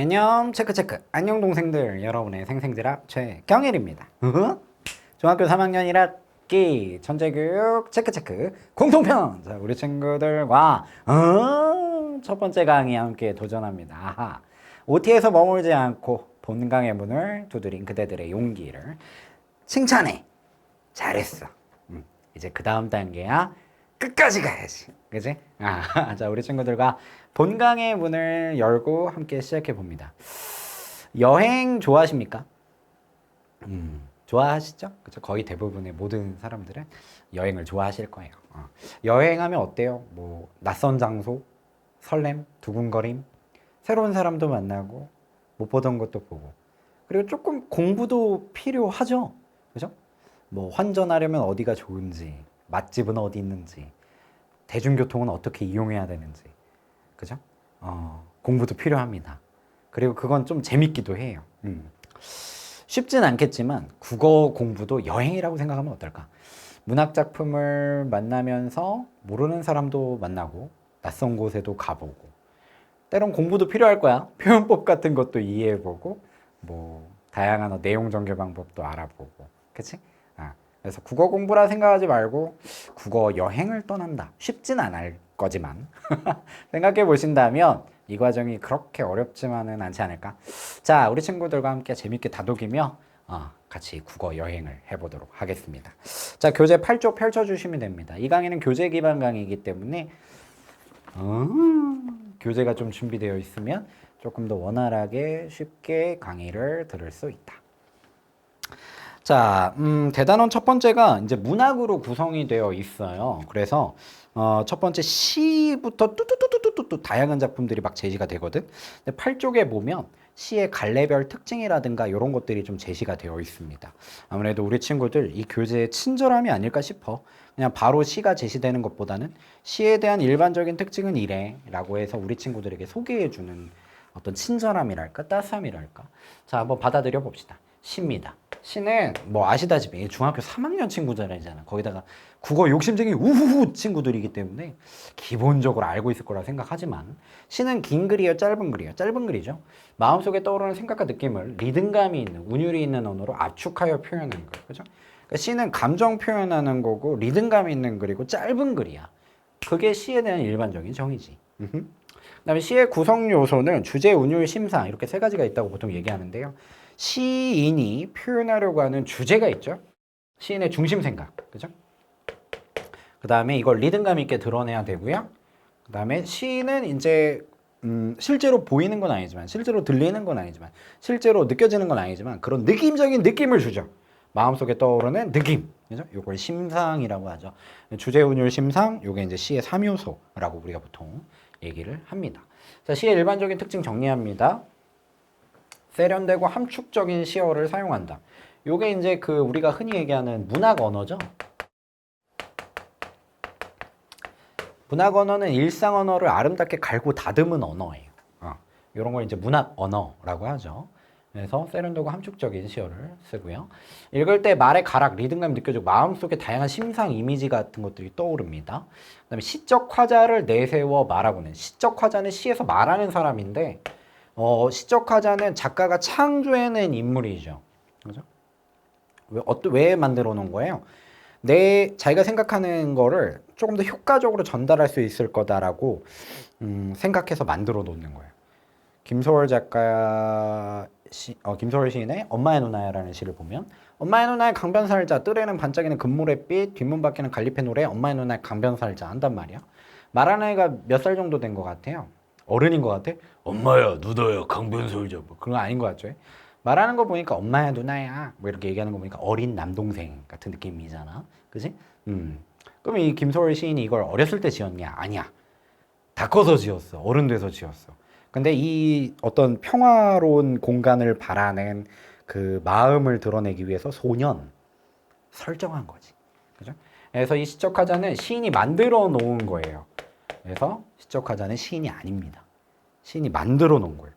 개념 체크체크. 안녕 동생들, 여러분의 생생지라 최경일입니다. 중학교 3학년 1학기 천재교육 체크체크 공통편. 자, 우리 친구들과 첫 번째 강의 함께 도전합니다. 아하. OT에서 머물지 않고 본강의 문을 두드린 그대들의 용기를 칭찬해. 잘했어. 이제 그 다음 단계야. 끝까지 가야지. 그지? 자, 우리 친구들과 본강의 문을 열고 함께 시작해 봅니다. 여행 좋아하십니까? 좋아하시죠? 그죠? 거의 대부분의 모든 사람들은 여행을 좋아하실 거예요. 여행하면 어때요? 뭐, 낯선 장소, 설렘, 두근거림, 새로운 사람도 만나고, 못 보던 것도 보고, 그리고 조금 공부도 필요하죠? 그죠? 뭐, 환전하려면 어디가 좋은지, 맛집은 어디 있는지, 대중교통은 어떻게 이용해야 되는지, 그죠? 공부도 필요합니다. 그리고 그건 좀 재밌기도 해요. 쉽진 않겠지만 국어 공부도 여행이라고 생각하면 어떨까? 문학작품을 만나면서 모르는 사람도 만나고 낯선 곳에도 가보고 때론 공부도 필요할 거야. 표현법 같은 것도 이해해보고 뭐 다양한 내용 전개 방법도 알아보고 그치? 그래서 국어 공부라 생각하지 말고 국어 여행을 떠난다. 쉽진 않을 거지만 생각해 보신다면 이 과정이 그렇게 어렵지만은 않지 않을까? 자, 우리 친구들과 함께 재밌게 다독이며 같이 국어 여행을 해보도록 하겠습니다. 자, 교재 8쪽 펼쳐주시면 됩니다. 이 강의는 교재 기반 강의이기 때문에 교재가 좀 준비되어 있으면 조금 더 원활하게 쉽게 강의를 들을 수 있다. 자, 대단원 첫 번째가 이제 문학으로 구성이 되어 있어요. 그래서 첫 번째 시부터 뚜뚜뚜뚜뚜뚜 다양한 작품들이 막 제시가 되거든. 근데 8쪽에 보면 시의 갈래별 특징이라든가 이런 것들이 좀 제시가 되어 있습니다. 아무래도 우리 친구들 이 교재의 친절함이 아닐까 싶어. 그냥 바로 시가 제시되는 것보다는 시에 대한 일반적인 특징은 이래 라고 해서 우리 친구들에게 소개해주는 어떤 친절함이랄까 따스함이랄까. 자, 한번 받아들여 봅시다. 시입니다. 시는 뭐 아시다시피 중학교 3학년 친구들이잖아. 거기다가 국어 욕심쟁이 우후후 친구들이기 때문에 기본적으로 알고 있을 거라 생각하지만 시는 긴 글이에요, 짧은 글이에요? 짧은 글이죠. 마음속에 떠오르는 생각과 느낌을 리듬감이 있는 운율이 있는 언어로 압축하여 표현하는 거예요. 그죠? 그러니까 시는 감정 표현하는 거고 리듬감이 있는 글이고 짧은 글이야. 그게 시에 대한 일반적인 정의지. 그다음에 시의 구성 요소는 주제, 운율, 심상 이렇게 세 가지가 있다고 보통 얘기하는데요. 시인이 표현하려고 하는 주제가 있죠. 시인의 중심 생각, 그죠? 그 다음에 이걸 리듬감 있게 드러내야 되고요. 그 다음에 시인은 이제 실제로 보이는 건 아니지만, 실제로 들리는 건 아니지만, 실제로 느껴지는 건 아니지만 그런 느낌적인 느낌을 주죠. 마음속에 떠오르는 느낌, 그죠? 이걸 심상이라고 하죠. 주제, 운율, 심상, 이게 이제 시의 3요소라고 우리가 보통 얘기를 합니다. 자, 시의 일반적인 특징 정리합니다. 세련되고 함축적인 시어를 사용한다. 요게 이제 그 우리가 흔히 얘기하는 문학 언어죠. 문학 언어는 일상 언어를 아름답게 갈고 다듬은 언어예요. 이런 걸 이제 문학 언어라고 하죠. 그래서 세련되고 함축적인 시어를 쓰고요. 읽을 때 말의 가락, 리듬감이 느껴지고 마음속에 다양한 심상, 이미지 같은 것들이 떠오릅니다. 그다음에 시적 화자를 내세워 말하고는 시적 화자는 시에서 말하는 사람인데 시적 화자는 작가가 창조해낸 인물이죠. 그죠? 왜 만들어 놓은 거예요? 자기가 생각하는 거를 조금 더 효과적으로 전달할 수 있을 거다라고 생각해서 만들어 놓는 거예요. 김소월 시인의 엄마의 누나야라는 시를 보면 엄마의 누나의 강변살자 뜰에는 반짝이는 금모래빛 뒷문 밖에는 갈리페 노래 엄마의 누나의 강변살자 한단 말이야. 말하는 애가 몇 살 정도 된 것 같아요? 어른인 것 같아? 엄마야 누나야 강변살자 뭐 그런 거 아닌 것 같죠? 말하는 거 보니까 엄마야 누나야 뭐 이렇게 얘기하는 거 보니까 어린 남동생 같은 느낌이잖아. 그지? 그럼 이 김소월 시인이 이걸 어렸을 때 지었냐? 아니야. 다 커서 지었어. 어른 돼서 지었어. 근데 이 어떤 평화로운 공간을 바라는 그 마음을 드러내기 위해서 소년 설정한 거지. 그죠? 그래서 이 시적 화자는 시인이 만들어 놓은 거예요. 그래서 시적 화자는 시인이 아닙니다. 시인이 만들어 놓은 거예요.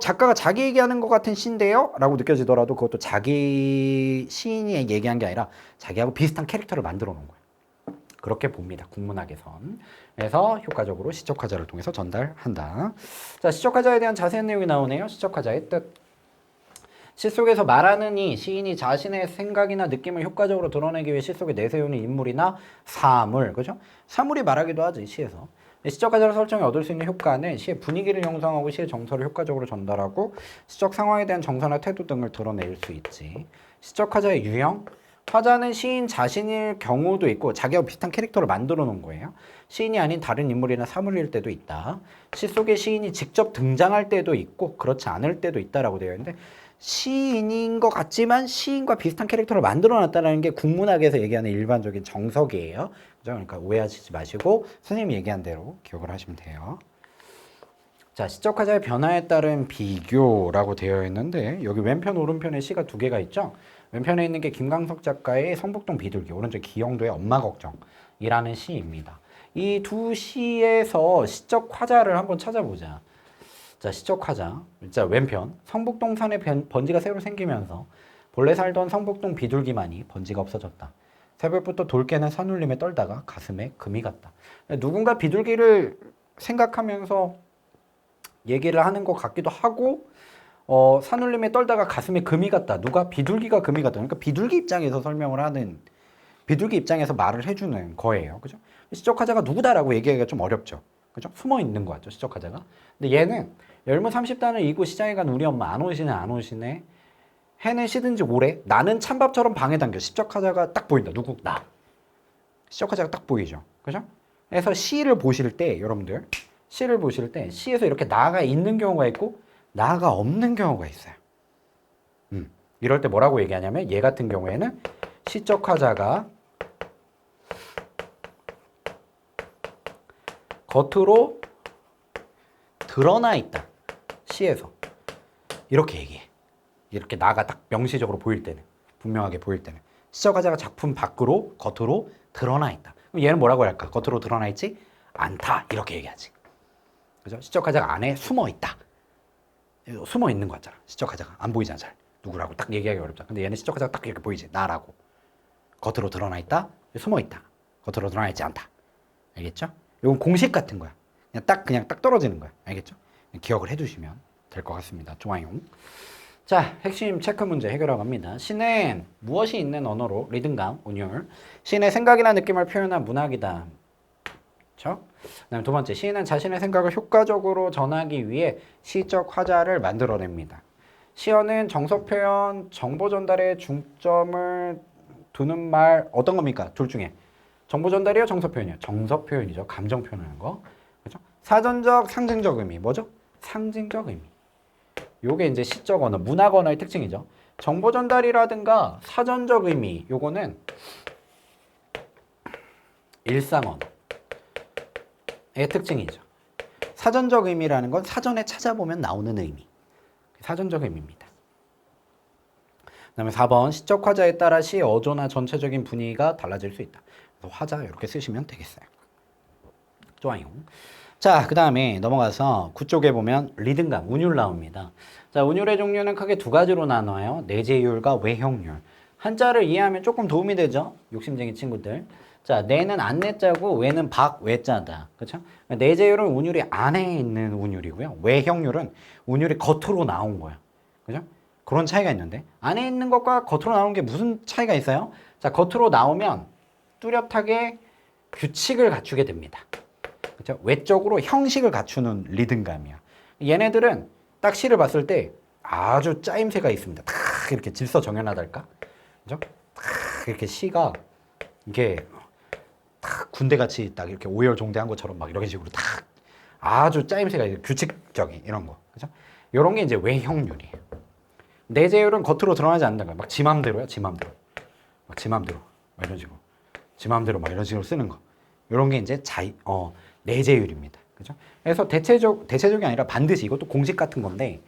작가가 자기 얘기하는 것 같은 시인데요? 라고 느껴지더라도 그것도 자기 시인이 얘기한 게 아니라 자기하고 비슷한 캐릭터를 만들어 놓은 거예요. 그렇게 봅니다. 국문학에선. 그래서 효과적으로 시적화자를 통해서 전달한다. 자, 시적화자에 대한 자세한 내용이 나오네요. 시적화자의 뜻. 시 속에서 말하는 이 시인이 자신의 생각이나 느낌을 효과적으로 드러내기 위해 시 속에 내세우는 인물이나 사물, 그죠? 사물이 말하기도 하지, 시에서. 시적 화자를 설정해 얻을 수 있는 효과는 시의 분위기를 형성하고 시의 정서를 효과적으로 전달하고 시적 상황에 대한 정서나 태도 등을 드러낼 수 있지. 시적 화자의 유형? 화자는 시인 자신일 경우도 있고 자기와 비슷한 캐릭터를 만들어 놓은 거예요. 시인이 아닌 다른 인물이나 사물일 때도 있다. 시 속에 시인이 직접 등장할 때도 있고 그렇지 않을 때도 있다라고 되어 있는데 시인인 것 같지만 시인과 비슷한 캐릭터를 만들어 놨다는 게 국문학에서 얘기하는 일반적인 정석이에요. 그죠? 그러니까 오해하시지 마시고 선생님이 얘기한 대로 기억을 하시면 돼요. 자, 시적 화자의 변화에 따른 비교라고 되어 있는데 여기 왼편 오른편에 시가 두 개가 있죠. 왼편에 있는 게 김광석 작가의 성북동 비둘기, 오른쪽 기영도의 엄마 걱정이라는 시입니다. 이 두 시에서 시적 화자를 한번 찾아보자. 자, 시적 화자. 자, 왼편. 성북동 산에 번지가 새로 생기면서 본래 살던 성북동 비둘기만이 번지가 없어졌다. 새벽부터 돌깨는 산울림에 떨다가 가슴에 금이 갔다. 누군가 비둘기를 생각하면서 얘기를 하는 것 같기도 하고 산울림에 떨다가 가슴에 금이 갔다. 누가? 비둘기가 금이 갔다. 그러니까 비둘기 입장에서 설명을 하는, 비둘기 입장에서 말을 해주는 거예요. 그죠? 시적 화자가 누구다라고 얘기하기가 좀 어렵죠. 그죠? 숨어 있는 거 같죠, 시적 화자가. 근데 얘는 열무 30단을 이고 시장에 간 우리 엄마 안 오시네 안 오시네. 해는 시든지 오래. 나는 찬밥처럼 방에 담겨. 시적 화자가 딱 보인다. 누구? 나. 시적 화자가 딱 보이죠. 그죠? 그래서 시를 보실 때 여러분들 시를 보실 때 시에서 이렇게 나가 있는 경우가 있고 나가 없는 경우가 있어요. 이럴 때 뭐라고 얘기하냐면 얘 같은 경우에는 시적 화자가 겉으로 드러나 있다. 시에서. 이렇게 얘기해. 이렇게 나가 딱 명시적으로 보일 때는. 분명하게 보일 때는. 시적 화자가 작품 밖으로 겉으로 드러나 있다. 그럼 얘는 뭐라고 할까? 겉으로 드러나 있지 않다. 이렇게 얘기하지. 그죠? 시적 화자가 안에 숨어 있다. 숨어 있는 거 같잖아. 시적 화자가 안 보이잖아. 잘. 누구라고 딱 얘기하기 어렵다. 근데 얘는 시적 화자가 딱 이렇게 보이지. 나라고. 겉으로 드러나 있다. 숨어 있다. 겉으로 드러나 있지 않다. 알겠죠? 이건 공식 같은 거야. 그냥 딱 떨어지는 거야. 알겠죠? 기억을 해두시면 될 것 같습니다. 좋아요. 자, 핵심 체크 문제 해결하고 갑니다. 시는 무엇이 있는 언어로 리듬감, 운율. 시인의 생각이나 느낌을 표현한 문학이다. 그렇죠? 그다음 두 번째, 시인은 자신의 생각을 효과적으로 전하기 위해 시적 화자를 만들어냅니다. 시어는 정서 표현, 정보 전달에 중점을 두는 말 어떤 겁니까? 둘 중에. 정보 전달이요, 정서 표현이요? 정서 표현이죠. 감정 표현하는 거. 그렇죠? 사전적, 상징적 의미. 뭐죠? 상징적 의미. 요게 이제 시적 언어, 문학 언어의 특징이죠. 정보 전달이라든가 사전적 의미, 요거는 일상 언어의 특징이죠. 사전적 의미라는 건 사전에 찾아보면 나오는 의미. 사전적 의미입니다. 그다음에 4번, 시적 화자에 따라 시의 어조나 전체적인 분위기가 달라질 수 있다. 그래서 화자 이렇게 쓰시면 되겠어요. 좋아요. 자, 그 다음에 넘어가서 9쪽에 보면 리듬감, 운율 나옵니다. 자, 운율의 종류는 크게 두 가지로 나눠요. 내재율과 외형률. 한자를 이해하면 조금 도움이 되죠? 욕심쟁이 친구들. 자, 내는 안내자고 외는 외자다. 그렇죠? 내재율은 운율이 안에 있는 운율이고요. 외형률은 운율이 겉으로 나온 거야. 그죠? 그런 차이가 있는데 안에 있는 것과 겉으로 나오는 게 무슨 차이가 있어요? 자, 겉으로 나오면 뚜렷하게 규칙을 갖추게 됩니다. 그렇죠? 외적으로 형식을 갖추는 리듬감이야. 얘네들은 딱 시를 봤을 때 아주 짜임새가 있습니다. 탁 이렇게 질서정연하달까? 그죠? 탁 이렇게 시가 이게 탁 군대같이 딱 이렇게 오열종대한 것처럼 막 이런 식으로 탁 아주 짜임새가 규칙적인 이런 거. 그죠? 요런 게 이제 외형률이에요. 내재율은 겉으로 드러나지 않는 거야. 막 지 맘대로야, 지 맘대로. 막 지 맘대로. 막 이런 식으로. 지 맘대로 막 이런 식으로 쓰는 거. 요런 게 이제 내재율입니다. 그죠? 그래서 대체적이 아니라 반드시 이것도 공식 같은 건데,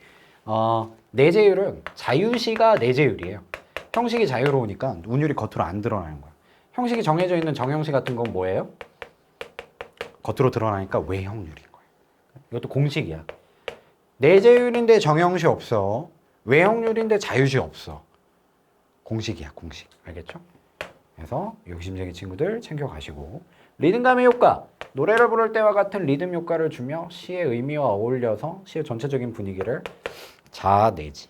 내재율은 자유시가 내재율이에요. 형식이 자유로우니까 운율이 겉으로 안 드러나는 거야. 형식이 정해져 있는 정형시 같은 건 뭐예요? 겉으로 드러나니까 외형률인 거예요. 이것도 공식이야. 내재율인데 정형시 없어. 외형률인데 자유시 없어. 공식이야, 공식. 알겠죠? 그래서 욕심쟁이 친구들 챙겨가시고 리듬감의 효과. 노래를 부를 때와 같은 리듬 효과를 주며 시의 의미와 어울려서 시의 전체적인 분위기를 자아내지.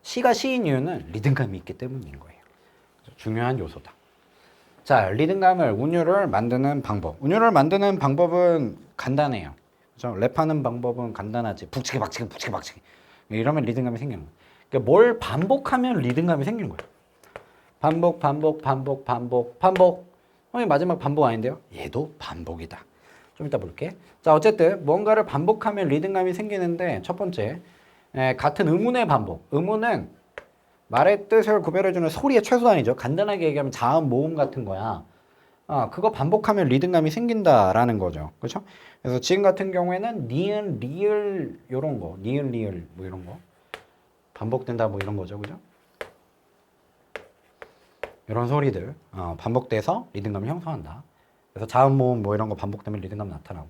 시가 시인 이유는 리듬감이 있기 때문인 거예요. 중요한 요소다. 자, 리듬감을 운율을 만드는 방법. 운율을 만드는 방법은 간단해요. 그죠? 랩하는 방법은 간단하지. 북치기 박치기 북치기 박치기. 이러면 리듬감이 생기는 거예요. 그러니까 뭘 반복하면 리듬감이 생기는 거예요. 반복 반복 반복 반복 반복. 마지막 반복 아닌데요? 얘도 반복이다. 좀 이따 볼게. 자, 어쨌든 뭔가를 반복하면 리듬감이 생기는데 첫 번째, 같은 의문의 반복. 의문은 말의 뜻을 구별해주는 소리의 최소한이죠. 간단하게 얘기하면 자음, 모음 같은 거야. 그거 반복하면 리듬감이 생긴다라는 거죠. 그렇죠? 그래서 지금 같은 경우에는 니은, 리을 이런 거, 니은, 리을 뭐 이런 거 반복된다 뭐 이런 거죠. 그죠? 이런 소리들 반복돼서 리듬감을 형성한다. 그래서 자음, 모음 뭐 이런 거 반복되면 리듬감 나타나고.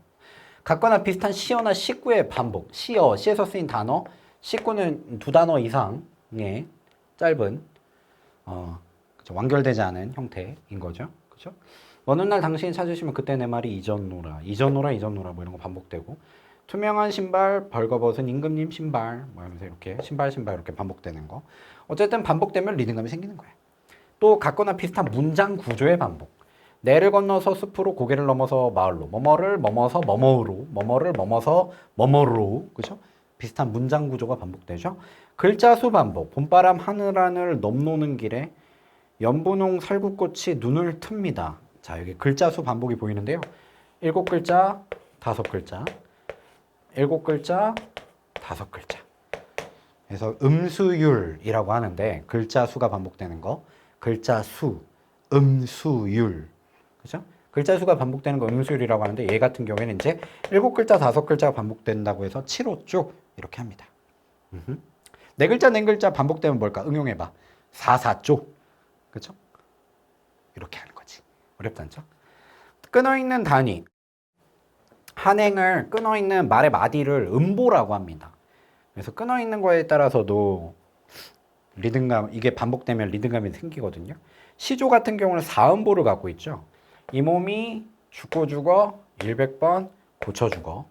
같거나 비슷한 시어나 식구의 반복. 시어, 시에서 쓰인 단어. 식구는 두 단어 이상의 짧은 그쵸? 완결되지 않은 형태인 거죠. 그렇죠? 어느 날 당신이 찾으시면 그때 내 말이 잊었노라. 잊었노라 잊었노라 뭐 이런 거 반복되고. 투명한 신발, 벌거벗은 임금님 신발 뭐 하면서 이렇게 신발 이렇게 반복되는 거. 어쨌든 반복되면 리듬감이 생기는 거예요. 또 같거나 비슷한 문장 구조의 반복. 내를 건너서 숲으로 고개를 넘어서 마을로 뭐뭐를 넘어서 뭐뭐로 뭐뭐를 넘어서 뭐뭐로 그죠? 비슷한 문장 구조가 반복되죠. 글자 수 반복. 봄바람 하늘하늘 넘노는 길에 연분홍 살구꽃이 눈을 틉니다. 자, 여기 글자 수 반복이 보이는데요. 7글자, 5글자. 7글자, 5글자. 그래서 음수율이라고 하는데 글자 수가 반복되는 거. 글자 수, 음수율. 그죠? 글자 수가 반복되는 거 음수율이라고 하는데 얘 같은 경우에는 이제 7글자, 5글자가 반복된다고 해서 7호쭉 이렇게 합니다. 네 글자 반복되면 뭘까? 응용해봐. 4조. 그쵸? 이렇게 하는 거지. 어렵지 않죠? 끊어있는 단위. 한행을 끊어있는 말의 마디를 음보라고 합니다. 그래서 끊어있는 거에 따라서도 리듬감, 이게 반복되면 리듬감이 생기거든요. 시조 같은 경우는 4음보를 갖고 있죠. 이 몸이 죽고 죽어 100번 고쳐 죽어.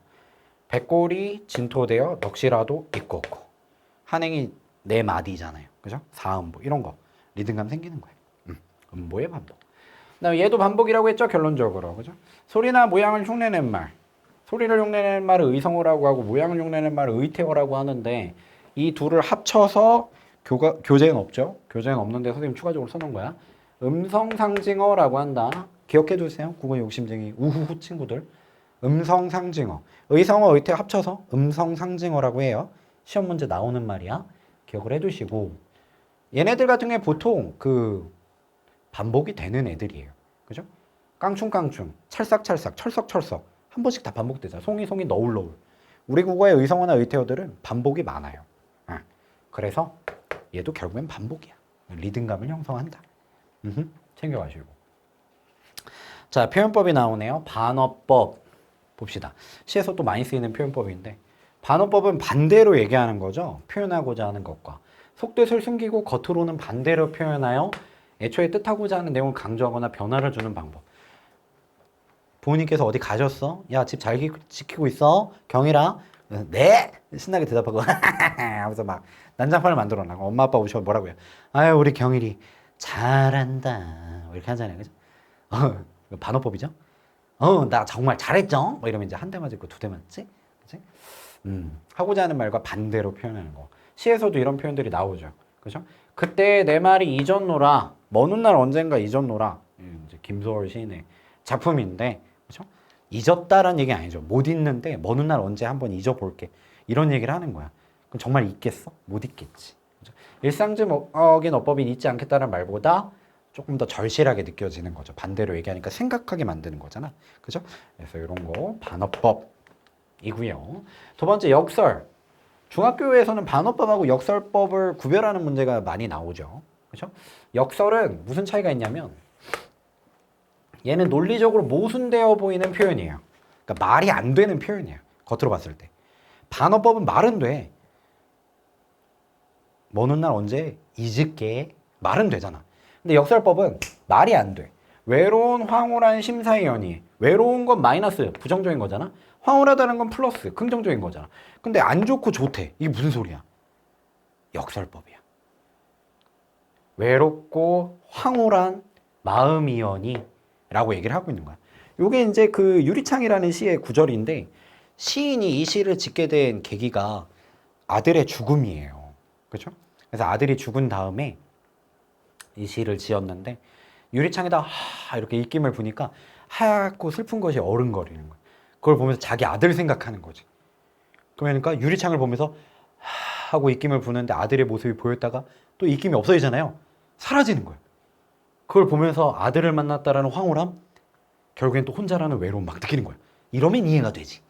백골이 진토되어 넋이라도 있고 없고. 한행이 네 마디잖아요. 그죠? 4음보 이런 거 리듬감 생기는 거예요. 음보의 반복. 그다음에 얘도 반복이라고 했죠. 결론적으로. 그죠? 소리나 모양을 흉내낸 말. 소리를 흉내내는 말을 의성어라고 하고 모양을 흉내내는 말을 의태어라고 하는데 이 둘을 합쳐서 교재는 없죠. 교재는 없는데 선생님 추가적으로 써놓은 거야. 음성상징어라고 한다. 기억해 두세요. 국어 욕심쟁이 우후후 친구들. 음성상징어. 의성어, 의태어 합쳐서 음성상징어라고 해요. 시험 문제 나오는 말이야. 기억을 해두시고 얘네들 같은 경우에 보통 그 반복이 되는 애들이에요. 그죠? 깡충깡충, 찰싹찰싹, 철석철석 한 번씩 다 반복되잖아. 송이 너울너울. 우리 국어의 의성어나 의태어들은 반복이 많아요. 그래서 얘도 결국엔 반복이야. 리듬감을 형성한다. 챙겨가시고. 자, 표현법이 나오네요. 반어법 봅시다. 시에서 또 많이 쓰이는 표현법인데 반어법은 반대로 얘기하는 거죠. 표현하고자 하는 것과 속뜻을 숨기고 겉으로는 반대로 표현하여 애초에 뜻하고자 하는 내용을 강조하거나 변화를 주는 방법. 부모님께서 어디 가셨어? 야, 집 잘 지키고 있어? 경이라? 네! 신나게 대답하고 하면서 막 난장판을 만들어 놔고 엄마 아빠 오셔서 뭐라고요? 아유, 우리 경일이 잘한다 이렇게 하잖아요. 그죠? 반어법이죠? 나 정말 잘했죠? 뭐 이러면 이제 한 대 맞고 두 대 맞지? 그치? 하고자 하는 말과 반대로 표현하는 거. 시에서도 이런 표현들이 나오죠. 그죠? 그때 내 말이 잊었노라. 먼 훗날 언젠가 잊었노라. 이제 김소월 시인의 작품인데, 그죠? 잊었다라는 얘기 아니죠. 못 잊는데 먼 훗날 언제 한번 잊어볼게. 이런 얘기를 하는 거야. 그럼 정말 잊겠어? 못 잊겠지. 그죠? 일상적인 어법이 잊지 않겠다는 말보다 조금 더 절실하게 느껴지는 거죠. 반대로 얘기하니까 생각하게 만드는 거잖아. 그죠? 그래서 이런 거 반어법이고요. 두 번째 역설. 중학교에서는 반어법하고 역설법을 구별하는 문제가 많이 나오죠. 그렇죠? 역설은 무슨 차이가 있냐면 얘는 논리적으로 모순되어 보이는 표현이에요. 그러니까 말이 안 되는 표현이에요. 겉으로 봤을 때. 반어법은 말은 돼. 먼 훗날 언제 잊을게 말은 되잖아. 근데 역설법은 말이 안 돼. 외로운 황홀한 심사위원이 외로운 건 마이너스 부정적인 거잖아. 황홀하다는 건 플러스 긍정적인 거잖아. 근데 안 좋고 좋대. 이게 무슨 소리야? 역설법이야. 외롭고 황홀한 마음이여니 라고 얘기를 하고 있는 거야. 요게 이제 그 유리창이라는 시의 구절인데 시인이 이 시를 짓게 된 계기가 아들의 죽음이에요. 그렇죠? 그래서 아들이 죽은 다음에 이 시를 지었는데 유리창에다 이렇게 입김을 부니까 하얗고 슬픈 것이 어른거리는 거야. 그걸 보면서 자기 아들 생각하는 거지. 그러니까 유리창을 보면서 하고 입김을 부는데 아들의 모습이 보였다가 또 입김이 없어지잖아요. 사라지는 거야. 그걸 보면서 아들을 만났다라는 황홀함, 결국엔 또 혼자라는 외로움 막 느끼는 거야. 이러면 이해가 되지.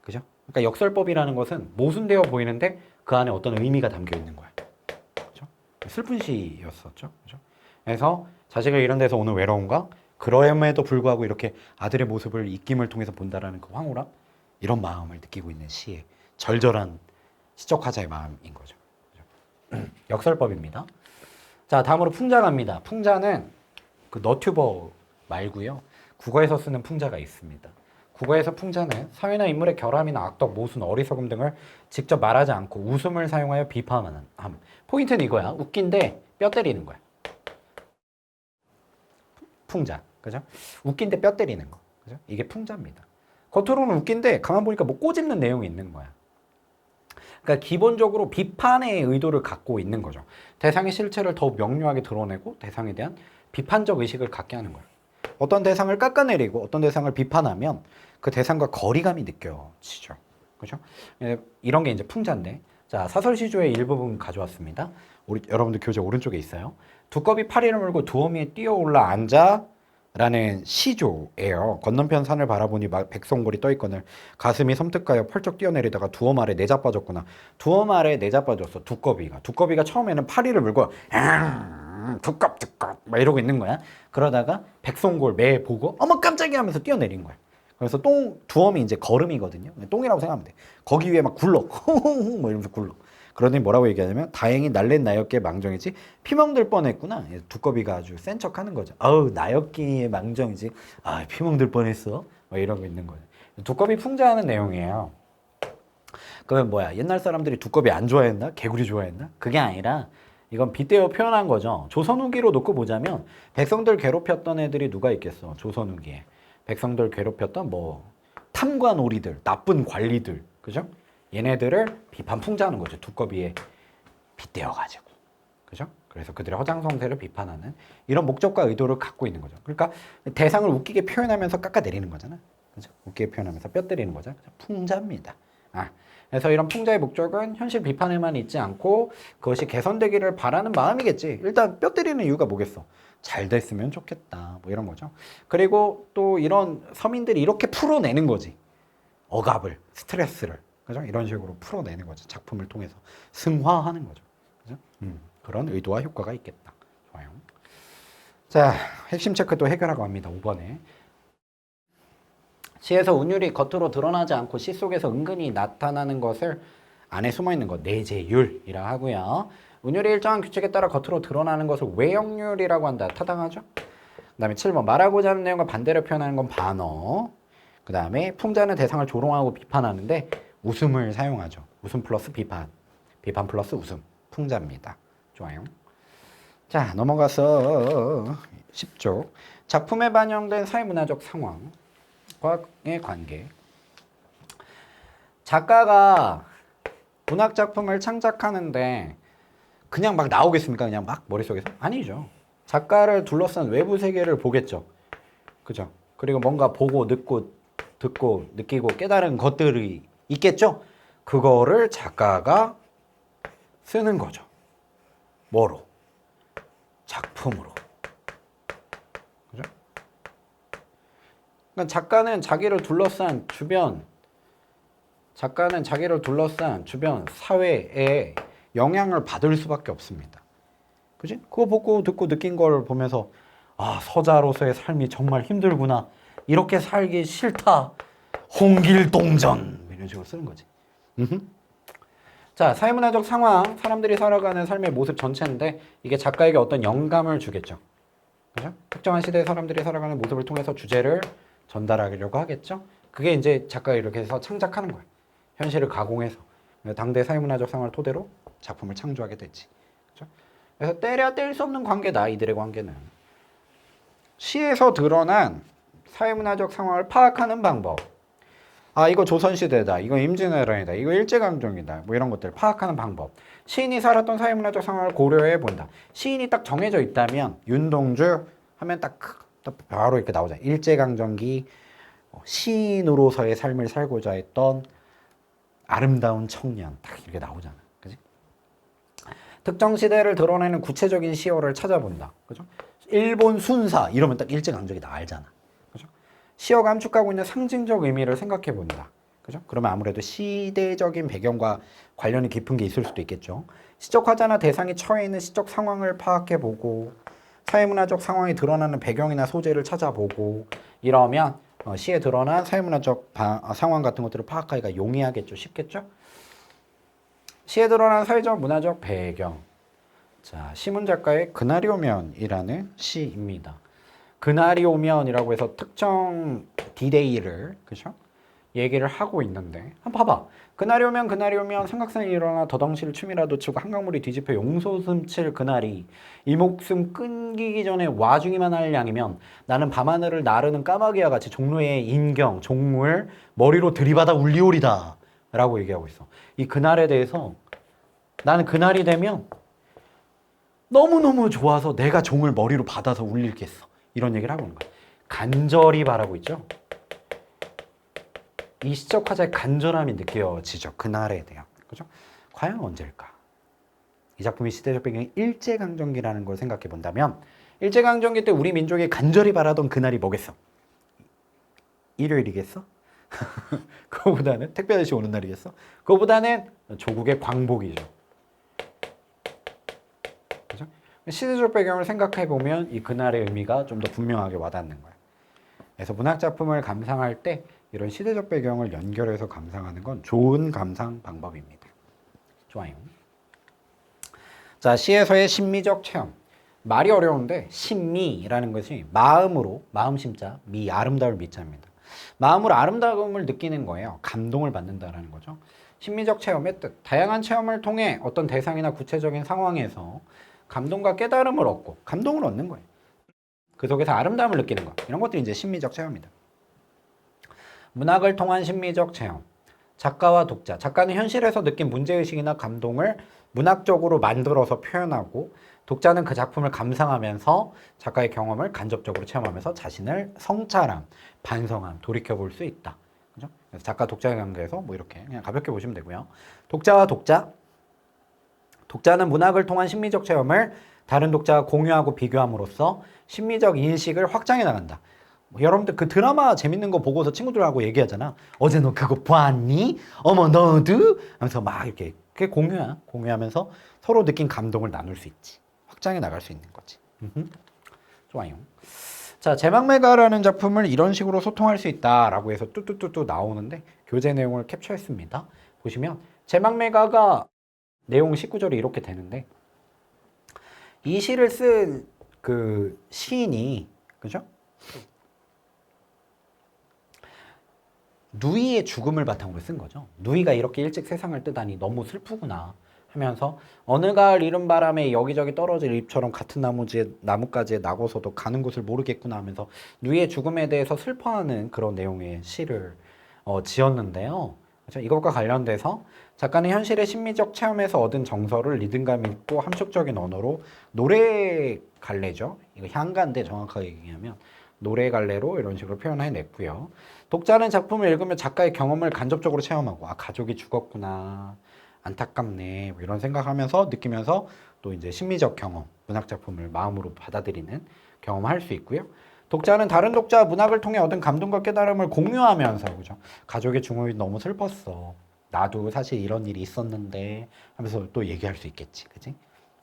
그죠? 그러니까 역설법이라는 것은 모순되어 보이는데 그 안에 어떤 의미가 담겨 있는 거야. 그죠? 슬픈 시였었죠. 그죠? 그래서 자식을 잃은 데서 오는 외로움과 그럼에도 불구하고 이렇게 아들의 모습을 입김을 통해서 본다라는 그 황홀함, 이런 마음을 느끼고 있는 시의 절절한 시적화자의 마음인 거죠. 그죠? 역설법입니다. 자, 다음으로 풍자 갑니다. 풍자는 그 너튜버 말고요. 국어에서 쓰는 풍자가 있습니다. 국어에서 풍자는 사회나 인물의 결함이나 악덕, 모순, 어리석음 등을 직접 말하지 않고 웃음을 사용하여 비판하는 함. 포인트는 이거야. 웃긴데 뼈 때리는 거야. 풍자. 그죠? 웃긴데 뼈 때리는 거. 그죠? 이게 풍자입니다. 겉으로는 웃긴데 가만 보니까 뭐 꼬집는 내용이 있는 거야. 그러니까 기본적으로 비판의 의도를 갖고 있는 거죠. 대상의 실체를 더욱 명료하게 드러내고 대상에 대한 비판적 의식을 갖게 하는 거예요. 어떤 대상을 깎아내리고 어떤 대상을 비판하면 그 대상과 거리감이 느껴지죠. 그죠? 이런 게 이제 풍자인데, 자, 사설시조의 일부분 가져왔습니다. 여러분들 교재 오른쪽에 있어요. 두꺼비 파리를 물고 두어미에 뛰어올라 앉아 라는 시조예요. 건너편 산을 바라보니 백송골이 떠있거늘 가슴이 섬뜩하여 펄쩍 뛰어내리다가 두엄 아래 내자빠졌구나. 두엄 아래 내자빠졌어. 두꺼비가 처음에는 파리를 물고 두껍 막 이러고 있는 거야. 그러다가 백송골 매 보고 어머 깜짝이야 하면서 뛰어내린 거야. 그래서 두엄이 이제 걸음이거든요. 똥이라고 생각하면 돼. 거기 위에 막 굴러 뭐 이러면서 굴러. 그러더니 뭐라고 얘기하냐면 다행히 날랜 나였기에 망정이지 피멍들 뻔했구나. 두꺼비가 아주 센 척하는 거죠. 아우 나였기에 망정이지. 아 피멍들 뻔했어. 뭐 이러고 있는 거예요. 두꺼비 풍자하는 내용이에요. 그러면 뭐야? 옛날 사람들이 두꺼비 안 좋아했나? 개구리 좋아했나? 그게 아니라 이건 빗대어 표현한 거죠. 조선 후기로 놓고 보자면 백성들 괴롭혔던 애들이 누가 있겠어? 조선 후기에 백성들 괴롭혔던 뭐 탐관오리들, 나쁜 관리들, 그죠? 얘네들을 비판 풍자하는 거죠. 두꺼비에 빗대어가지고. 그죠? 그래서 그들의 허장성세를 비판하는 이런 목적과 의도를 갖고 있는 거죠. 그러니까 대상을 웃기게 표현하면서 깎아내리는 거잖아. 그죠? 웃기게 표현하면서 뼈 때리는 거죠. 풍자입니다. 그래서 이런 풍자의 목적은 현실 비판에만 있지 않고 그것이 개선되기를 바라는 마음이겠지. 일단 뼈 때리는 이유가 뭐겠어? 잘 됐으면 좋겠다. 뭐 이런 거죠. 그리고 또 이런 서민들이 이렇게 풀어내는 거지. 억압을, 스트레스를. 그죠? 이런 식으로 풀어내는 거죠. 작품을 통해서 승화하는 거죠. 그죠? 그런 의도와 효과가 있겠다. 좋아요. 자, 핵심 체크 또 해결하고 갑니다. 5번에. 시에서 운율이 겉으로 드러나지 않고 시 속에서 은근히 나타나는 것을 안에 숨어있는 것, 내재율이라 하고요. 운율이 일정한 규칙에 따라 겉으로 드러나는 것을 외역률이라고 한다. 타당하죠? 그 다음에 7번 말하고자 하는 내용과 반대로 표현하는 건 반어. 그 다음에 풍자는 대상을 조롱하고 비판하는데 웃음을 사용하죠. 웃음 플러스 비판, 비판 플러스 웃음, 풍자입니다. 좋아요. 자, 넘어가서 10쪽. 작품에 반영된 사회문화적 상황과의 관계. 작가가 문학작품을 창작하는데 그냥 막 나오겠습니까? 그냥 막 머릿속에서? 아니죠. 작가를 둘러싼 외부 세계를 보겠죠. 그죠? 그리고 뭔가 보고, 듣고, 느끼고, 깨달은 것들이 있겠죠? 그거를 작가가 쓰는 거죠. 뭐로? 작품으로. 그죠? 그러니까 작가는 자기를 둘러싼 주변 사회에 영향을 받을 수밖에 없습니다. 그지? 그거 보고 듣고 느낀 걸 보면서 아, 서자로서의 삶이 정말 힘들구나. 이렇게 살기 싫다. 홍길동전 이런 식으로 쓰는 거지. 자, 사회문화적 상황, 사람들이 살아가는 삶의 모습 전체인데 이게 작가에게 어떤 영감을 주겠죠. 그죠? 특정한 시대의 사람들이 살아가는 모습을 통해서 주제를 전달하려고 하겠죠. 그게 이제 작가가 이렇게 해서 창작하는 거예요. 현실을 가공해서 당대 사회문화적 상황을 토대로 작품을 창조하게 되지. 그죠? 그래서 때려 뗄 수 없는 관계다. 이들의 관계는. 시에서 드러난 사회문화적 상황을 파악하는 방법. 아, 이거 조선시대다. 이거 임진왜란이다. 이거 일제강점기다. 뭐 이런 것들 파악하는 방법. 시인이 살았던 사회문화적 상황을 고려해 본다. 시인이 딱 정해져 있다면 윤동주 하면 딱 바로 이렇게 나오잖아. 일제강점기 시인으로서의 삶을 살고자 했던 아름다운 청년 딱 이렇게 나오잖아. 그지? 특정 시대를 드러내는 구체적인 시어를 찾아본다. 그죠? 일본 순사 이러면 딱 일제강점기다 알잖아. 그죠? 시어가 함축하고 있는 상징적 의미를 생각해 본다. 그죠? 그러면 아무래도 시대적인 배경과 관련이 깊은 게 있을 수도 있겠죠. 시적 화자나 대상이 처해 있는 시적 상황을 파악해 보고 사회문화적 상황이 드러나는 배경이나 소재를 찾아보고 이러면 시에 드러난 사회문화적 상황 같은 것들을 파악하기가 용이하겠죠. 쉽겠죠? 시에 드러난 사회적 문화적 배경. 자, 시문 작가의 그날이 오면이라는 시입니다. 그날이 오면이라고 해서 특정 디데이를 그죠? 얘기를 하고 있는데 한번 봐봐. 그날이 오면 삼각산이 일어나 더덩실 춤이라도 추고 한강물이 뒤집혀 용솟음 칠 그날이 이 목숨 끊기기 전에 와주기만 할 양이면 나는 밤하늘을 나르는 까마귀와 같이 종로의 인경, 종물 머리로 들이받아 울리오리다 라고 얘기하고 있어. 이 그날에 대해서 나는 그날이 되면 너무너무 좋아서 내가 종을 머리로 받아서 울리겠어. 이런 얘기를 하고 있는 거야. 간절히 바라고 있죠. 이 시적 화자의 간절함이 느껴지죠. 그날에 대한. 그죠? 과연 언제일까? 이 작품의 시대적 배경이 일제강점기라는 걸 생각해 본다면 일제강점기 때 우리 민족이 간절히 바라던 그날이 뭐겠어? 일요일이겠어? 그거보다는 택배 아저씨 오는 날이겠어? 그거보다는 조국의 광복이죠. 그죠? 시대적 배경을 생각해 보면 이 그날의 의미가 좀 더 분명하게 와닿는 거예요. 그래서 문학 작품을 감상할 때 이런 시대적 배경을 연결해서 감상하는 건 좋은 감상 방법입니다. 좋아요. 자, 시에서의 심미적 체험. 말이 어려운데 심미라는 것이 마음으로, 마음 심자, 미, 아름다울 미자입니다. 마음으로 아름다움을 느끼는 거예요. 감동을 받는다라는 거죠. 심미적 체험의 뜻. 다양한 체험을 통해 어떤 대상이나 구체적인 상황에서 감동과 깨달음을 얻고 감동을 얻는 거예요. 그 속에서 아름다움을 느끼는 것. 이런 것들이 이제 심미적 체험이다. 문학을 통한 심미적 체험. 작가와 독자. 작가는 현실에서 느낀 문제의식이나 감동을 문학적으로 만들어서 표현하고 독자는 그 작품을 감상하면서 작가의 경험을 간접적으로 체험하면서 자신을 성찰함, 반성함, 돌이켜볼 수 있다. 그죠? 그래서 작가 독자의 관계에서 뭐 이렇게 그냥 가볍게 보시면 되고요. 독자와 독자. 독자는 문학을 통한 심미적 체험을 다른 독자와 공유하고 비교함으로써 심미적 인식을 확장해 나간다. 여러분들 그 드라마 재밌는 거 보고서 친구들하고 얘기하잖아. 어제 너 그거 봤니? 어머 너도? 하면서 막 이렇게 그게 공유야. 공유하면서 서로 느낀 감동을 나눌 수 있지. 확장해 나갈 수 있는 거지. 좋아요. 자, 제막매가라는 작품을 이런 식으로 소통할 수 있다라고 해서 뚜뚜뚜뚜 나오는데 교재 내용을 캡처했습니다. 보시면 제막매가가 내용 19절이 이렇게 되는데 이 시를 쓴 그 시인이 그죠? 누이의 죽음을 바탕으로 쓴 거죠. 누이가 이렇게 일찍 세상을 뜨다니 너무 슬프구나 하면서 어느 가을 이른 바람에 여기저기 떨어질 잎처럼 같은 나뭇가지에 나고서도 가는 곳을 모르겠구나 하면서 누이의 죽음에 대해서 슬퍼하는 그런 내용의 시를 지었는데요. 그렇죠? 이것과 관련돼서 작가는 현실의 심미적 체험에서 얻은 정서를 리듬감 있고 함축적인 언어로 노래 갈래죠. 이거 향가인데 정확하게 얘기하면 노래 갈래로 이런 식으로 표현해냈고요. 독자는 작품을 읽으면 작가의 경험을 간접적으로 체험하고 아 가족이 죽었구나 안타깝네 뭐 이런 생각하면서 느끼면서 또 이제 심미적 경험 문학 작품을 마음으로 받아들이는 경험을 할 수 있고요. 독자는 다른 독자와 문학을 통해 얻은 감동과 깨달음을 공유하면서 그죠? 가족의 중흥이 너무 슬펐어. 나도 사실 이런 일이 있었는데 하면서 또 얘기할 수 있겠지. 그지?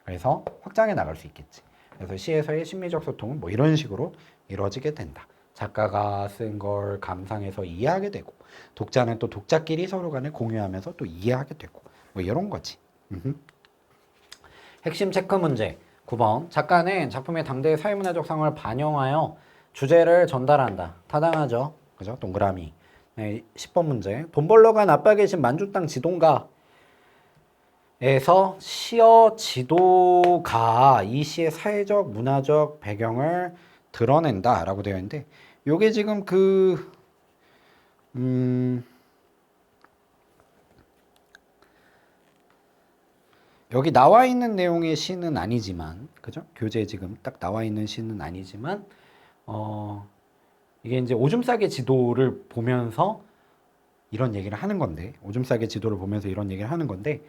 그래서 확장해 나갈 수 있겠지. 그래서 시에서의 심리적 소통은 뭐 이런 식으로 이루어지게 된다. 작가가 쓴 걸 감상해서 이해하게 되고 독자는 또 독자끼리 서로 간에 공유하면서 또 이해하게 되고 뭐 이런 거지. 핵심 체크 문제 9번. 작가는 작품의 당대의 사회문화적 상황을 반영하여 주제를 전달한다. 타당하죠. 그죠? 동그라미. 네, 10번 문제. 돈 벌러 간 아빠 계신 만주땅 지동가에서 시어 지도가 이 시의 사회적 문화적 배경을 드러낸다 라고 되어 있는데 요게 지금 여기 나와 있는 내용의 시는 아니지만, 그죠? 교재에 지금 딱 나와 있는 시는 아니지만, 이게 이제 오줌 싸개 지도를 보면서 이런 얘기를 하는 건데, 오줌 싸개 지도를 보면서 이런 얘기를 하는 건데,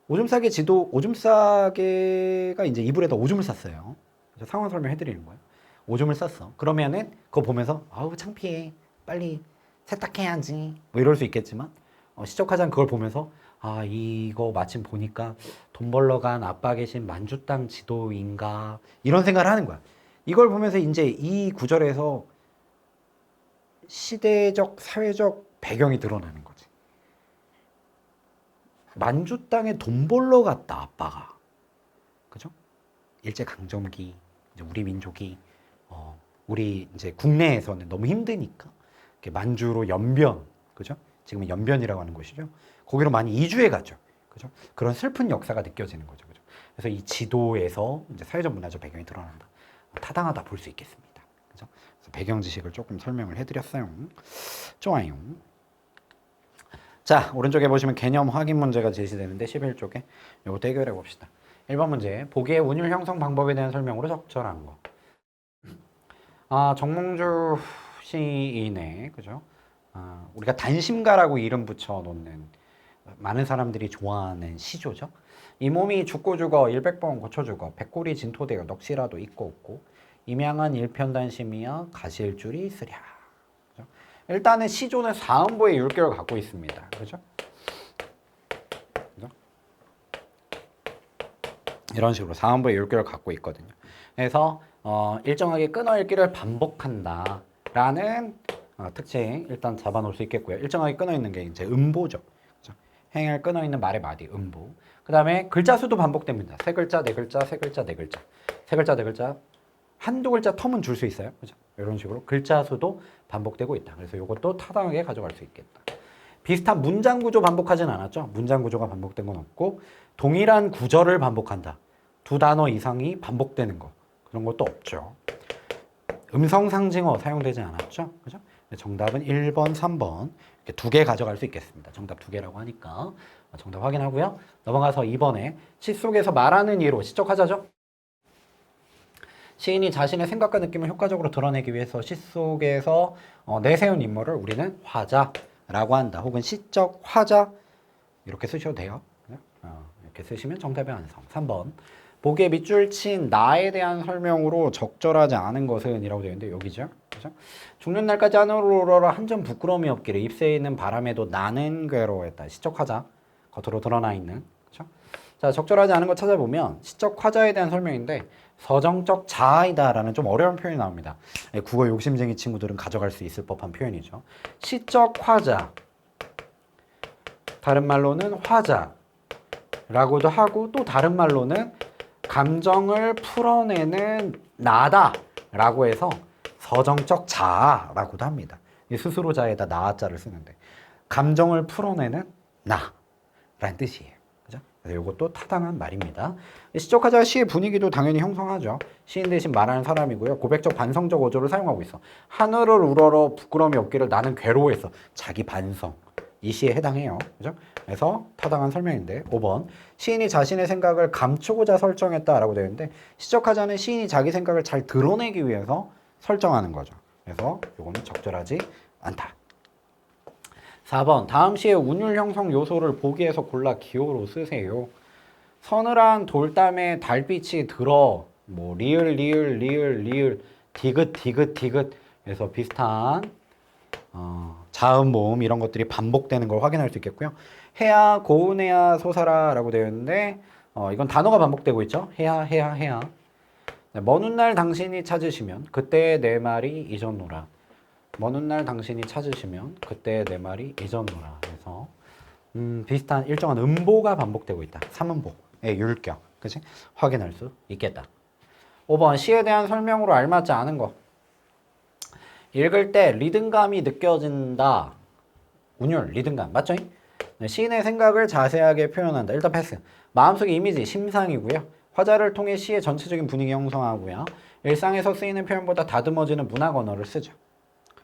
오줌 싸개 지도, 오줌 싸개가 이제 이불에다 오줌을 쌌어요. 그래서 상황 설명해 드리는 거예요. 오줌을 쌌어. 그러면은 그거 보면서, 아우, 창피해. 빨리 세탁해야지. 뭐 이럴 수 있겠지만, 시적화자는 그걸 보면서, 아, 이거 마침 보니까 돈 벌러 간 아빠 계신 만주 땅 지도인가 이런 생각을 하는 거야. 이걸 보면서 이제 이 구절에서 시대적 사회적 배경이 드러나는 거지. 만주 땅에 돈 벌러 갔다 아빠가, 그죠? 일제 강점기 이제 우리 민족이 우리 이제 국내에서는 너무 힘드니까 이렇게 만주로 연변, 그죠? 지금은 연변이라고 하는 곳이죠. 거기로 많이 이주해 가죠. 그죠? 그런 슬픈 역사가 느껴지는 거죠. 그죠? 그래서 이 지도에서 이제 사회적 문화적 배경이 드러난다. 타당하다 볼 수 있겠습니다. 그죠? 그래서 배경 지식을 조금 설명을 해드렸어요. 좋아요. 자, 오른쪽에 보시면 개념 확인 문제가 제시되는데 11쪽에 이것도 해결해 봅시다. 1번 문제, 보기의 운율 형성 방법에 대한 설명으로 적절한 거. 정몽주 시인의, 그죠? 우리가 단심가라고 이름 붙여 놓는 많은 사람들이 좋아하는 시조죠. 이 몸이 죽고 죽어 일백번 고쳐 죽어 백골이 진토되어 넋이라도 있고 없고 임양한 일편단심이여 가실줄이 있으랴. 그죠? 일단은 시조는 사음보의 율결을 갖고 있습니다. 그죠? 그죠? 이런 식으로 사음보의 율결을 갖고 있거든요. 그래서 일정하게 끊어 읽기를 반복한다 라는 특징 일단 잡아놓을 수 있겠고요. 일정하게 끊어 있는 게 이제 음보죠. 행을 끊어 있는 말의 마디, 음보. 그 다음에 글자 수도 반복됩니다. 세 글자, 네 글자, 세 글자, 네 글자. 세 글자, 네 글자. 한두 글자 텀은 줄 수 있어요. 그죠? 이런 식으로 글자 수도 반복되고 있다. 그래서 이것도 타당하게 가져갈 수 있겠다. 비슷한 문장 구조 반복하진 않았죠. 문장 구조가 반복된 건 없고 동일한 구절을 반복한다. 두 단어 이상이 반복되는 거. 그런 것도 없죠. 음성 상징어 사용되지 않았죠. 그죠? 정답은 1번, 3번 이렇게 두 개 가져갈 수 있겠습니다. 정답 두 개라고 하니까 정답 확인하고요. 넘어가서 2번에 시 속에서 말하는 이로 시적화자죠. 시인이 자신의 생각과 느낌을 효과적으로 드러내기 위해서 시 속에서 내세운 인물을 우리는 화자라고 한다. 혹은 시적 화자 이렇게 쓰셔도 돼요. 이렇게 쓰시면 정답의 완성. 3번 보기에 밑줄 친 나에 대한 설명으로 적절하지 않은 것은 이라고 되어 있는데 여기죠. 그죠? 죽는 날까지 하늘로 오르라 한 점 부끄러움이 없기를 잎새에 있는 바람에도 나는 괴로워했다. 시적 화자 겉으로 드러나 있는. 그죠? 자, 적절하지 않은 거 찾아보면 시적 화자에 대한 설명인데 서정적 자아이다라는 좀 어려운 표현이 나옵니다. 국어 욕심쟁이 친구들은 가져갈 수 있을 법한 표현이죠. 시적 화자 다른 말로는 화자라고도 하고 또 다른 말로는 감정을 풀어내는 나다라고 해서 서정적 자아라고도 합니다. 스스로 자에다 나자를 쓰는데 감정을 풀어내는 나라는 뜻이에요. 그죠? 그래서 이것도 타당한 말입니다. 시적화자 시의 분위기도 당연히 형성하죠. 시인 대신 말하는 사람이고요. 고백적 반성적 어조를 사용하고 있어. 하늘을 우러러 부끄러움이 없기를 나는 괴로워했어. 자기 반성. 이 시에 해당해요. 그죠? 그래서 타당한 설명인데 5번 시인이 자신의 생각을 감추고자 설정했다라고 되어 있는데 시적화자는 시인이 자기 생각을 잘 드러내기 위해서 설정하는 거죠. 그래서 이거는 적절하지 않다. 4번 다음 시의 운율 형성 요소를 보기에서 골라 기호로 쓰세요. 서늘한 돌담에 달빛이 들어 뭐 리을 리을 리을 리을 디귿 디귿 디귿 그래서 비슷한 자음 모음 이런 것들이 반복되는 걸 확인할 수 있겠고요. 해야 고운해야 솟아라라고 되어 있는데 이건 단어가 반복되고 있죠. 해야 해야 해야. 네, 먼 훗날 당신이 찾으시면 그때 내 말이 잊었노라. 먼 훗날 당신이 찾으시면 그때 내 말이 잊었노라. 그래서 비슷한 일정한 음보가 반복되고 있다. 3음보의 율격. 그치? 확인할 수 있겠다. 5번 시에 대한 설명으로 알맞지 않은 거. 읽을 때 리듬감이 느껴진다. 운율, 리듬감. 맞죠? 네, 시인의 생각을 자세하게 표현한다. 일단 패스. 마음속의 이미지, 심상이고요. 화자를 통해 시의 전체적인 분위기 형성하고요. 일상에서 쓰이는 표현보다 다듬어지는 문학 언어를 쓰죠.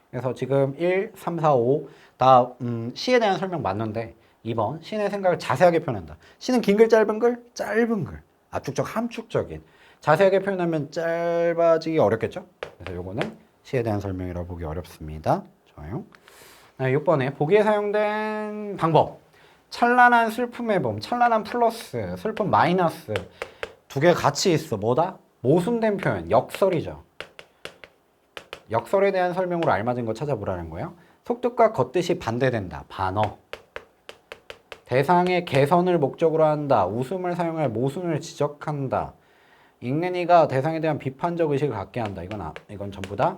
그래서 지금 1, 3, 4, 5 다 시에 대한 설명 맞는데 2번 시인의 생각을 자세하게 표현한다. 시는 긴 글, 짧은 글, 짧은 글. 압축적, 함축적인. 자세하게 표현하면 짧아지기 어렵겠죠? 그래서 요거는 시에 대한 설명이라고 보기 어렵습니다. 좋아요. 6번에 보기에 사용된 방법. 찬란한 슬픔의 봄, 찬란한 플러스, 슬픔 마이너스 두 개 같이 있어. 뭐다? 모순된 표현, 역설이죠. 역설에 대한 설명으로 알맞은 거 찾아보라는 거예요. 속뜻과 겉뜻이 반대된다. 반어. 대상의 개선을 목적으로 한다. 웃음을 사용할 모순을 지적한다. 읽는 이가 대상에 대한 비판적 의식을 갖게 한다. 이건 전부 다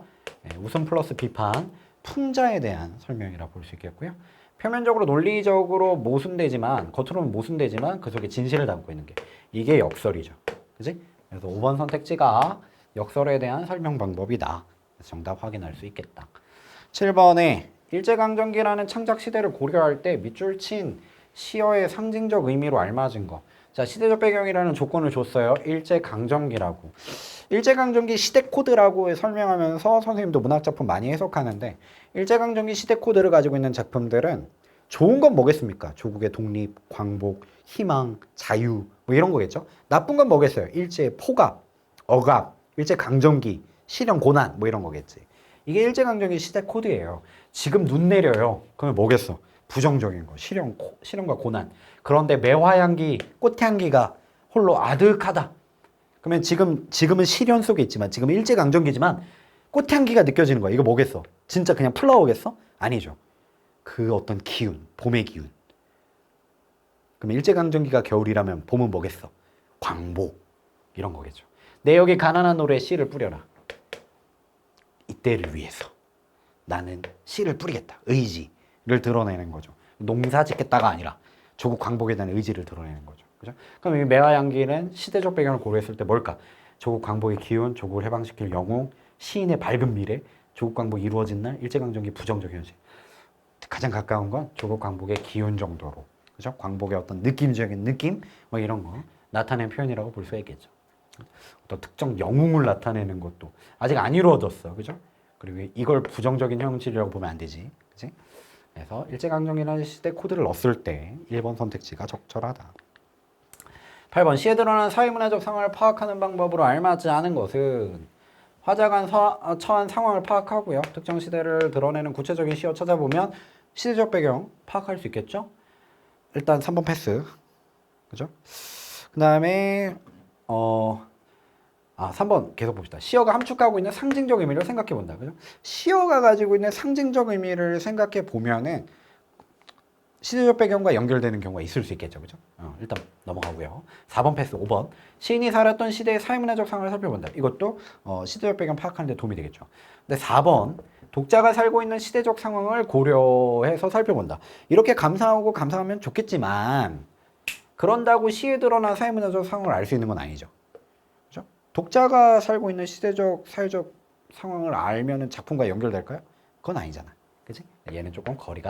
웃음 플러스 비판, 풍자에 대한 설명이라 볼 수 있겠고요. 표면적으로 논리적으로 모순되지만, 겉으로는 모순되지만 그 속에 진실을 담고 있는 게 이게 역설이죠. 그지? 그래서 5번 선택지가 역설에 대한 설명 방법이다. 그래서 정답 확인할 수 있겠다. 7번에 일제강점기라는 창작 시대를 고려할 때 밑줄 친 시어의 상징적 의미로 알맞은 거. 자, 시대적 배경이라는 조건을 줬어요. 일제강점기라고. 일제강점기 시대 코드라고 설명하면서 선생님도 문학작품 많이 해석하는데 일제강점기 시대 코드를 가지고 있는 작품들은 좋은 건 뭐겠습니까? 조국의 독립, 광복, 희망, 자유 뭐 이런 거겠죠. 나쁜 건 뭐겠어요? 일제 포갑, 억압, 일제강점기, 실형, 고난 뭐 이런 거겠지. 이게 일제강점기 시대 코드예요. 지금 눈 내려요. 그러면 뭐겠어? 부정적인 거, 실형과 고난. 그런데 매화향기, 꽃향기가 홀로 아득하다. 그러면 지금은 실현 속에 있지만, 지금은 일제강점기지만 꽃향기가 느껴지는 거야. 이거 뭐겠어? 진짜 그냥 플라워겠어? 아니죠. 그 어떤 기운, 봄의 기운. 그럼 일제강점기가 겨울이라면 봄은 뭐겠어? 광복. 이런 거겠죠. 내 여기 가난한 노래에 씨를 뿌려라. 이때를 위해서 나는 씨를 뿌리겠다. 의지를 드러내는 거죠. 농사 짓겠다가 아니라 조국 광복에 대한 의지를 드러내는 거죠. 그죠? 그럼 이 매화향기는 시대적 배경을 고려했을 때 뭘까? 조국 광복의 기운, 조국을 해방시킬 영웅, 시인의 밝은 미래, 조국 광복이 이루어진 날, 일제강점기 부정적 현실. 가장 가까운 건 조국 광복의 기운 정도로. 그죠? 광복의 어떤 느낌적인 느낌? 뭐 이런 거 나타낸 표현이라고 볼 수 있겠죠. 어떤 특정 영웅을 나타내는 것도 아직 안 이루어졌어. 그죠? 그리고 이걸 부정적인 형질이라고 보면 안 되지. 그치? 그래서 일제강점기라는 시대 코드를 넣었을 때 1번 선택지가 적절하다. 8번 시에 드러난 사회문화적 상황을 파악하는 방법으로 알맞지 않은 것은 화자가 처한 상황을 파악하고요. 특정 시대를 드러내는 구체적인 시어 찾아보면 시대적 배경 파악할 수 있겠죠? 일단 3번 패스. 그죠? 그 다음에 3번 계속 봅시다. 시어가 함축하고 있는 상징적 의미를 생각해 본다. 그죠? 시어가 가지고 있는 상징적 의미를 생각해 보면은 시대적 배경과 연결되는 경우가 있을 수 있겠죠. 그죠? 일단 넘어가고요. 4번 패스, 5번. 시인이 살았던 시대의 사회문화적 상황을 살펴본다. 이것도 시대적 배경 파악하는 데 도움이 되겠죠. 근데 4번, 독자가 살고 있는 시대적 상황을 고려해서 살펴본다. 이렇게 감상하면 좋겠지만 그런다고 시에 드러난 사회문화적 상황을 알 수 있는 건 아니죠. 그죠? 독자가 살고 있는 시대적, 사회적 상황을 알면은 작품과 연결될까요? 그건 아니잖아. 그치? 얘는 조금 거리가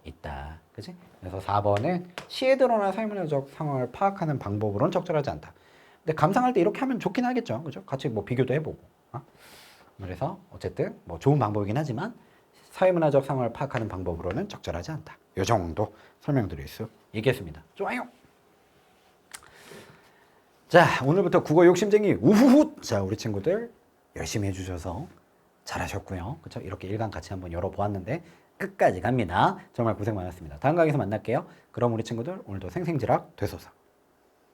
있다. 그치? 그래서 4번은 시에 드러난 사회문화적 상황을 파악하는 방법으로는 적절하지 않다. 근데 감상할 때 이렇게 하면 좋긴 하겠죠. 그죠? 같이 뭐 비교도 해보고. 그래서 어쨌든 뭐 좋은 방법이긴 하지만 사회문화적 상황을 파악하는 방법으로는 적절하지 않다. 이 정도 설명드릴 수 있겠습니다. 좋아요. 자, 오늘부터 국어 욕심쟁이 우후훗. 자, 우리 친구들 열심히 해주셔서 잘하셨고요. 그렇죠? 이렇게 1강 같이 한번 열어보았는데 끝까지 갑니다. 정말 고생 많았습니다. 다음 강에서 만날게요. 그럼 우리 친구들 오늘도 생생지락 되소서.